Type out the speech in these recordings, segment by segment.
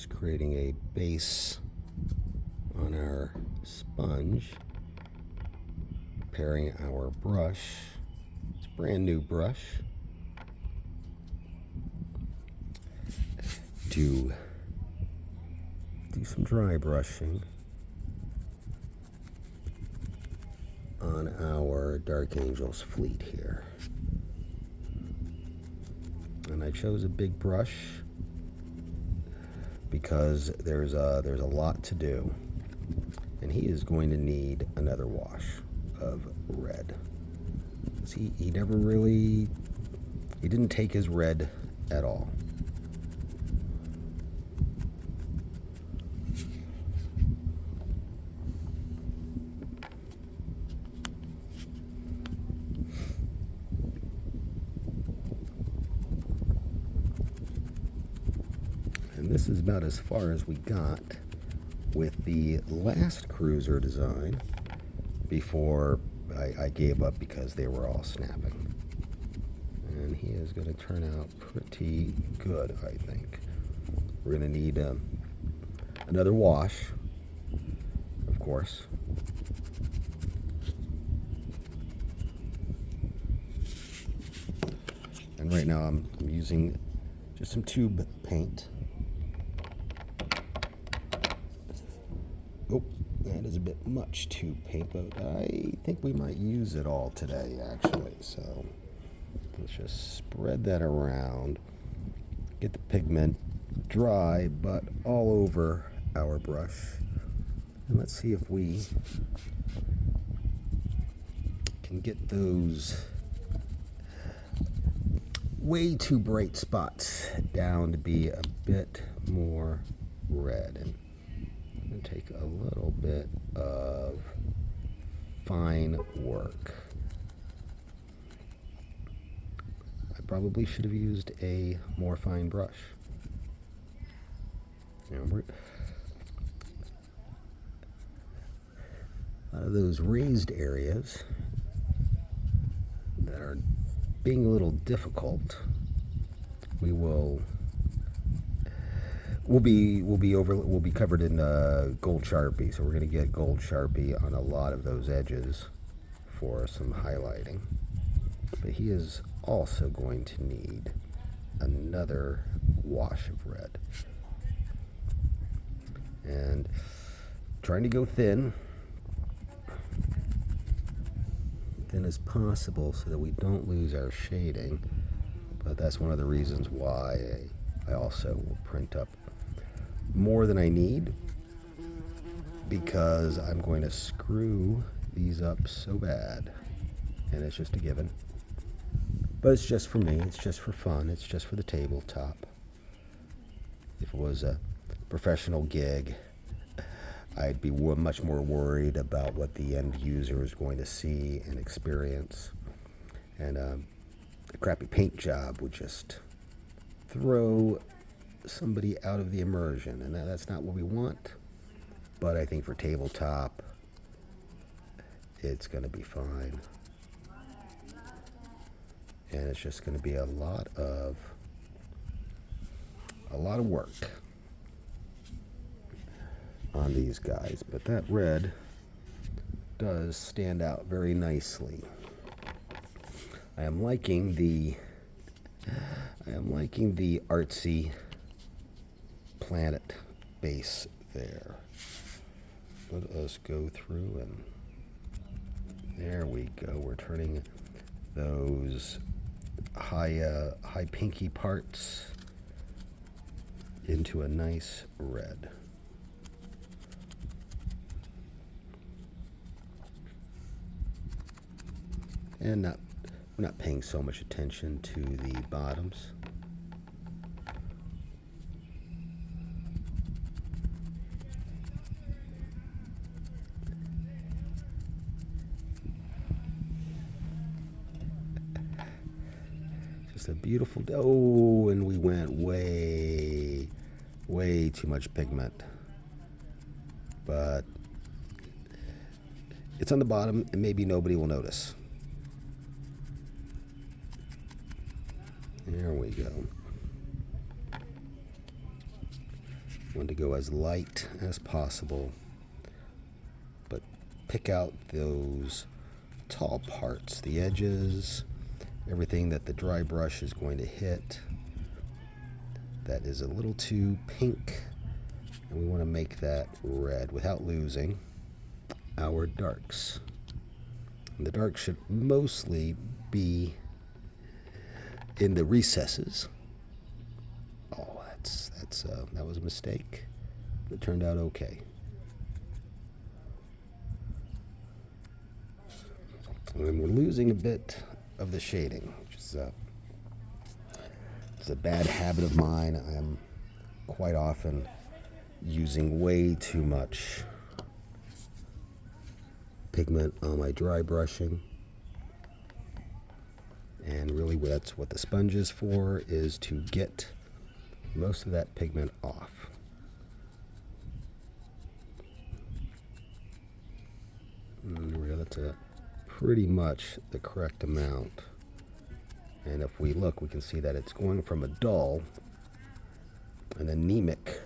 just creating a base on our sponge, preparing our brush. It's a brand new brush to do some dry brushing on our Dark Angels fleet here. And I chose a big brush because there's a lot to do, and he is going to need another wash of red. See, he didn't take his red at all. And this is about as far as we got with the last cruiser design before I gave up because they were all snapping. And he is going to turn out pretty good, I think. We're going to need another wash, of course. And right now I'm using just some tube paint. Oh, that is a bit much tube paint, but I think we might use it all today, actually. So let's just spread that around, get the pigment dry, but all over our brush. And let's see if we can get those way too bright spots down to be a bit more red. And I'm going to take a little bit of fine work. I probably should have used a more fine brush. Out of those raised areas that are being a little difficult, we'll be covered in gold Sharpie, so we're going to get gold Sharpie on a lot of those edges for some highlighting. But he is also going to need another wash of red. And trying to go thin as possible so that we don't lose our shading. But that's one of the reasons why I also will print up more than I need, because I'm going to screw these up so bad, and it's just a given. But it's just for me, it's just for fun, it's just for the tabletop. If it was a professional gig, I'd be much more worried about what the end user is going to see and experience. And a crappy paint job would just throw somebody out of the immersion, and that's not what we want. But I think for tabletop, it's going to be fine. And it's just going to be a lot of work on these guys. But that red does stand out very nicely. I am liking the artsy planet base there. Let us go through, and there we go. We're turning those high pinky parts into a nice red. And we're not paying so much attention to the bottoms. Just a beautiful, oh, and we went way too much pigment. But it's on the bottom, and maybe nobody will notice. There we go. Want to go as light as possible, but pick out those tall parts, the edges, everything that the dry brush is going to hit that is a little too pink, and we want to make that red without losing our darks. And the darks should mostly be in the recesses. Oh, that was a mistake. It turned out okay. And we're losing a bit of the shading, which is it's a bad habit of mine. I am quite often using way too much pigment on my dry brushing. And really that's what the sponge is for, is to get most of that pigment off. And that's pretty much the correct amount. And if we look, we can see that it's going from a dull, an anemic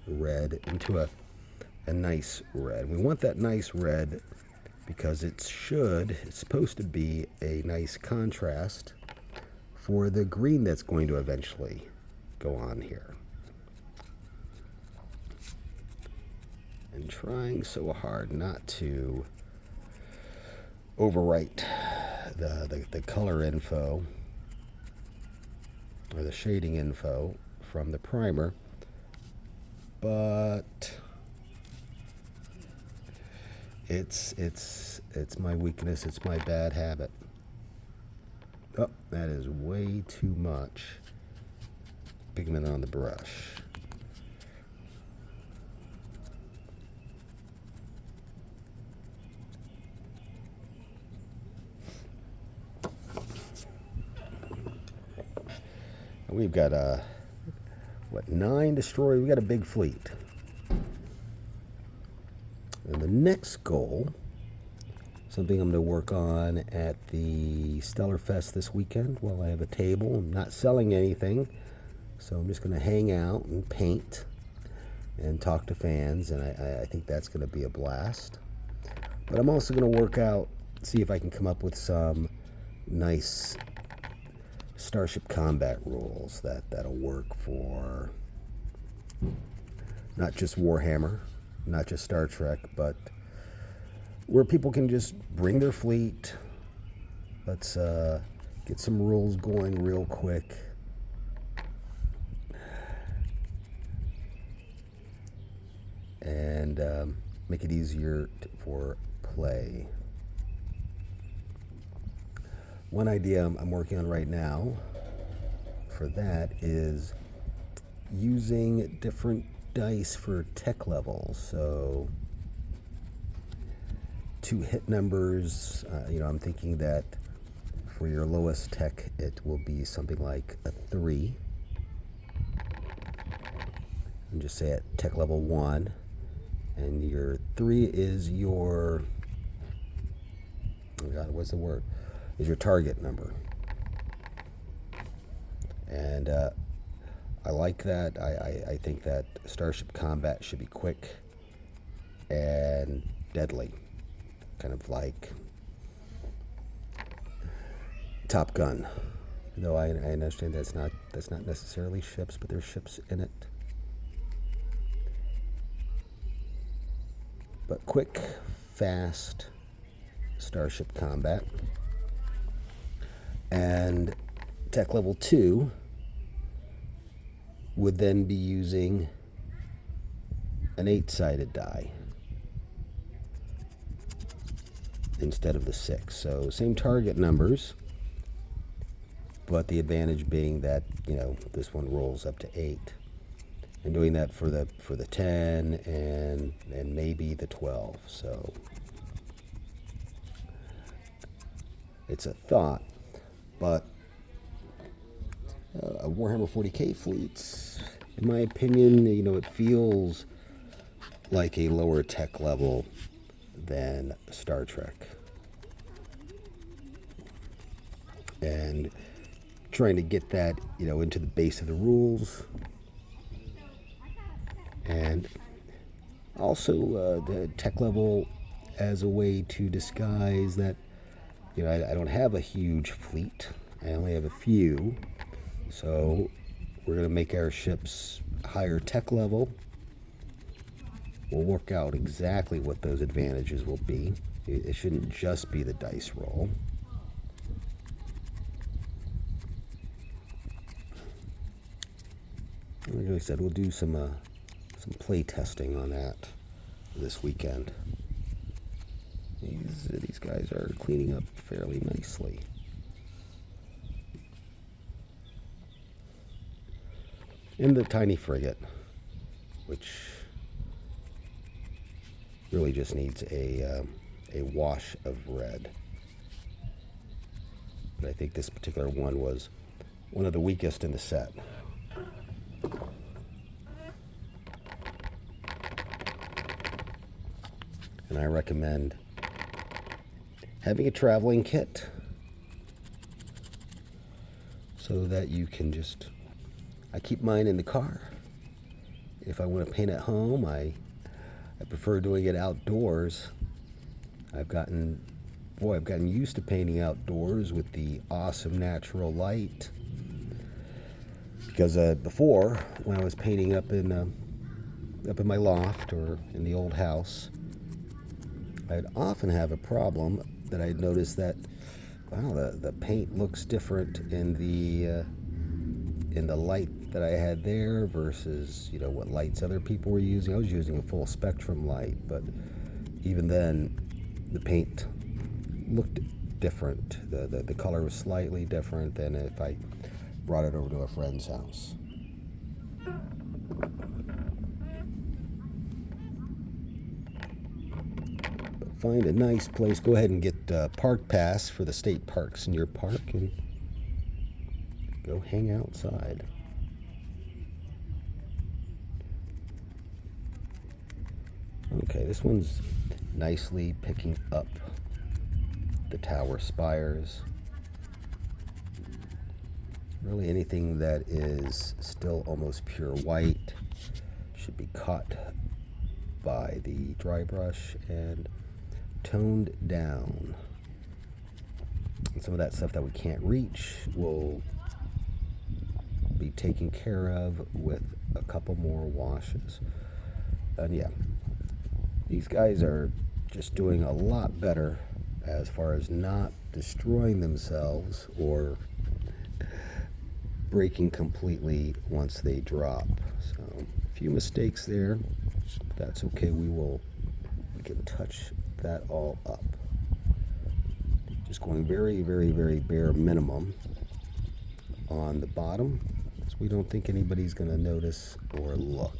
red into a nice red. We want that nice red because it's supposed to be a nice contrast for the green that's going to eventually go on here. And trying so hard not to overwrite the color info or the shading info from the primer, but it's my weakness, it's my bad habit. Oh, that is way too much pigment on the brush. We've got 9 destroyers. We've got a big fleet. And the next goal, something I'm going to work on at the Stellar Fest this weekend while I have a table. I'm not selling anything, so I'm just going to hang out and paint and talk to fans, and I think that's going to be a blast. But I'm also going to work out, see if I can come up with some nice Starship combat rules that'll work for not just Warhammer, not just Star Trek, but where people can just bring their fleet. Let's get some rules going real quick. And make it easier for play. One idea I'm working on right now for that is using different dice for tech levels. So 2 hit numbers, I'm thinking that for your lowest tech, it will be something like a 3. And just say at tech level 1. And your 3 is your, oh God, what's the word? Is your target number. And I like that. I think that Starship combat should be quick and deadly. Kind of like Top Gun. Though I understand that's not necessarily ships, but there's ships in it. But quick, fast Starship combat. And tech level 2 would then be using an 8-sided die instead of the 6. So same target numbers, but the advantage being that, this one rolls up to 8. And doing that for the 10 and maybe the 12. So it's a thought. But a Warhammer 40k fleet, in my opinion, it feels like a lower tech level than Star Trek. And trying to get that, into the base of the rules And also the tech level as a way to disguise that, I don't have a huge fleet. I only have a few. So we're going to make our ships higher tech level. We'll work out exactly what those advantages will be. It shouldn't just be the dice roll. Like I said, we'll do some play testing on that this weekend. These guys are cleaning up fairly nicely. And the tiny frigate, which really just needs a wash of red. But I think this particular one was one of the weakest in the set. And I recommend having a traveling kit so that you can just, I keep mine in the car. If I want to paint at home, I prefer doing it outdoors. I've gotten used to painting outdoors with the awesome natural light. Because before, when I was painting up in my loft or in the old house, I'd often have a problem that I'd noticed that, wow, the paint looks different in the light that I had there versus, what lights other people were using. I was using a full spectrum light, but even then, the paint looked different. The color was slightly different than if I brought it over to a friend's house. Find a nice place. Go ahead and get park pass for the state parks in your park and go hang outside. Okay, this one's nicely picking up the tower spires. Really anything that is still almost pure white should be caught by the dry brush and toned down. And some of that stuff that we can't reach will be taken care of with a couple more washes. And yeah, these guys are just doing a lot better as far as not destroying themselves or breaking completely once they drop. So a few mistakes there, but that's okay. We can touch that all up. Just going very, very, very bare minimum on the bottom, so we don't think anybody's going to notice or look,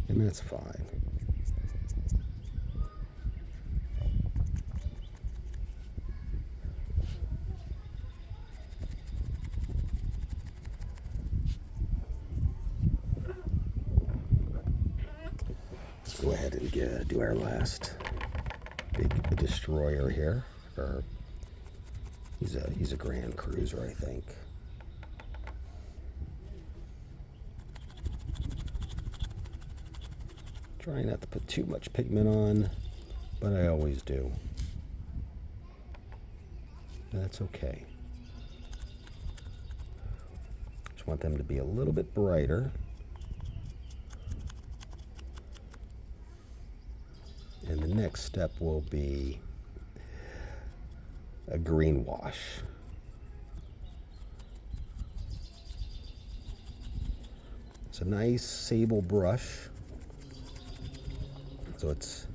and that's fine. Let's go ahead and do our last big destroyer here. Or he's a Grand Cruiser, I think. Trying not to put too much pigment on, but I always do. That's okay. Just want them to be a little bit brighter. And the next step will be a green wash. It's a nice sable brush. So it's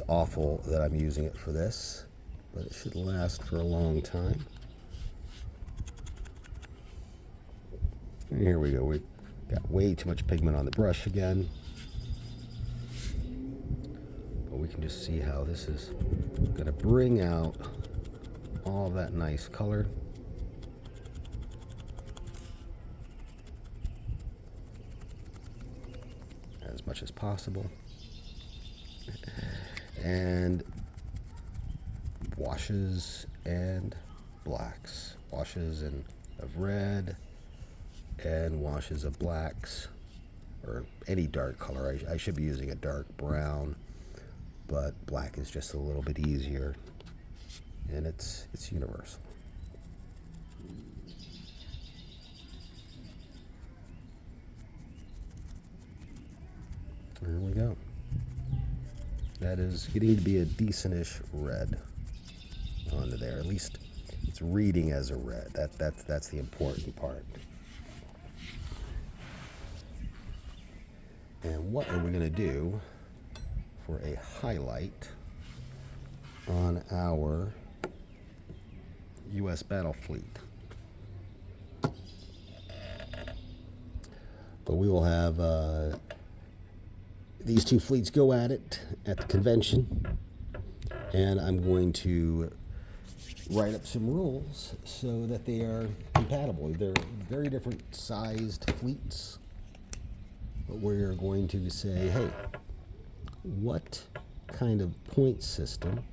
awful that I'm using it for this, but it should last for a long time. And here we go. We got way too much pigment on the brush again. But we can just see how this is going to bring out all that nice color. As much as possible. And washes and blacks. Washes of red and washes of blacks. or any dark color. I should be using a dark brown, but black is just a little bit easier, and it's universal. There we go. That is getting to be a decentish red onto there. At least it's reading as a red. That's the important part. And what are we going to do for a highlight on our U.S. battle fleet? But we will have these two fleets go at it at the convention, and I'm going to write up some rules so that they are compatible. They're very different sized fleets, but we're going to say, hey, what kind of point system,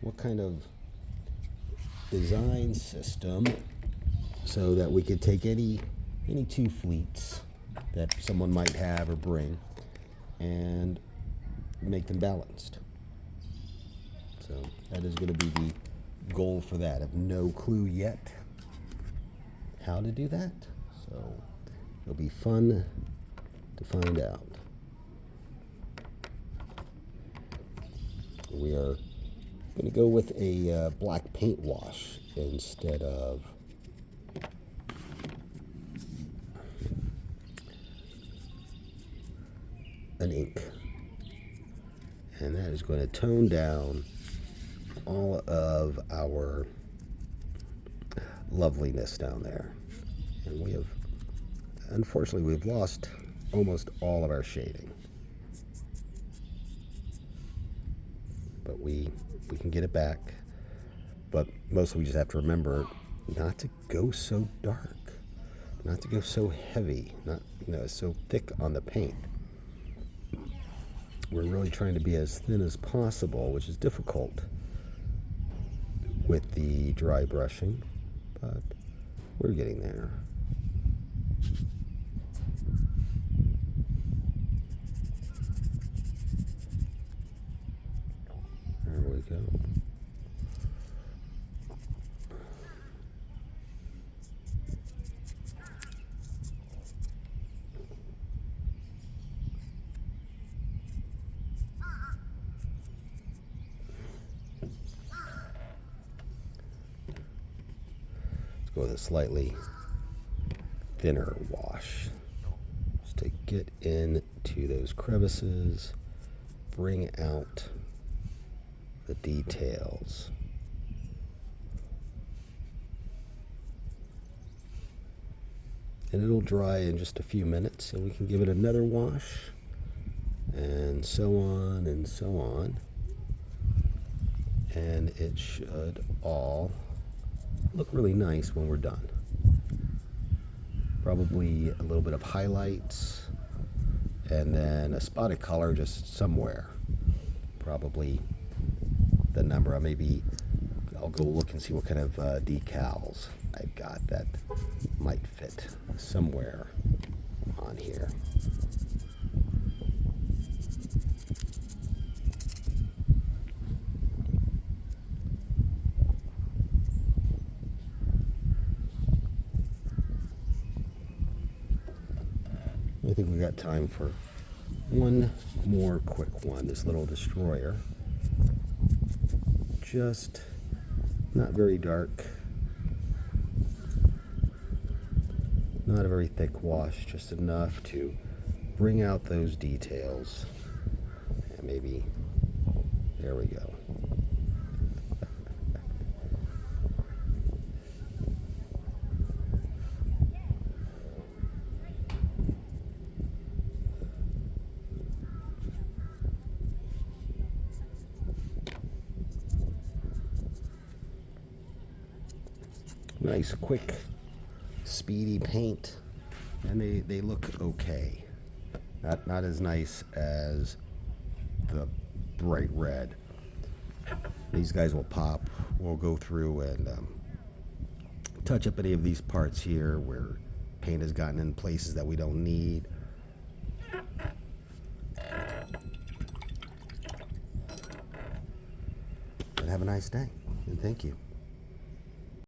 what kind of design system, so that we could take any two fleets that someone might have or bring and make them balanced. So that is going to be the goal for that. I have no clue yet how to do that, so it'll be fun to find out. We are going to go with a black paint wash instead of an ink, and that is going to tone down all of our loveliness down there. And we have, unfortunately, we've lost almost all of our shading, but we can get it back. But mostly we just have to remember not to go so dark, not to go so heavy, not so thick on the paint. We're really trying to be as thin as possible, which is difficult with the dry brushing, but we're getting there. There we go. Go with a slightly thinner wash just to get into those crevices, bring out the details. And it'll dry in just a few minutes, and we can give it another wash, and so on and so on. And it should all look really nice when we're done. Probably a little bit of highlights, and then a spot of color just somewhere. Probably the number. Maybe I'll go look and see what kind of decals I've got that might fit somewhere on here. I think we got time for one more quick one. This little destroyer. Just not very dark. Not a very thick wash, just enough to bring out those details. And maybe, there we go. Nice, quick, speedy paint, and they look okay. Not as nice as the bright red. These guys will pop. We'll go through and touch up any of these parts here where paint has gotten in places that we don't need. But have a nice day, and thank you.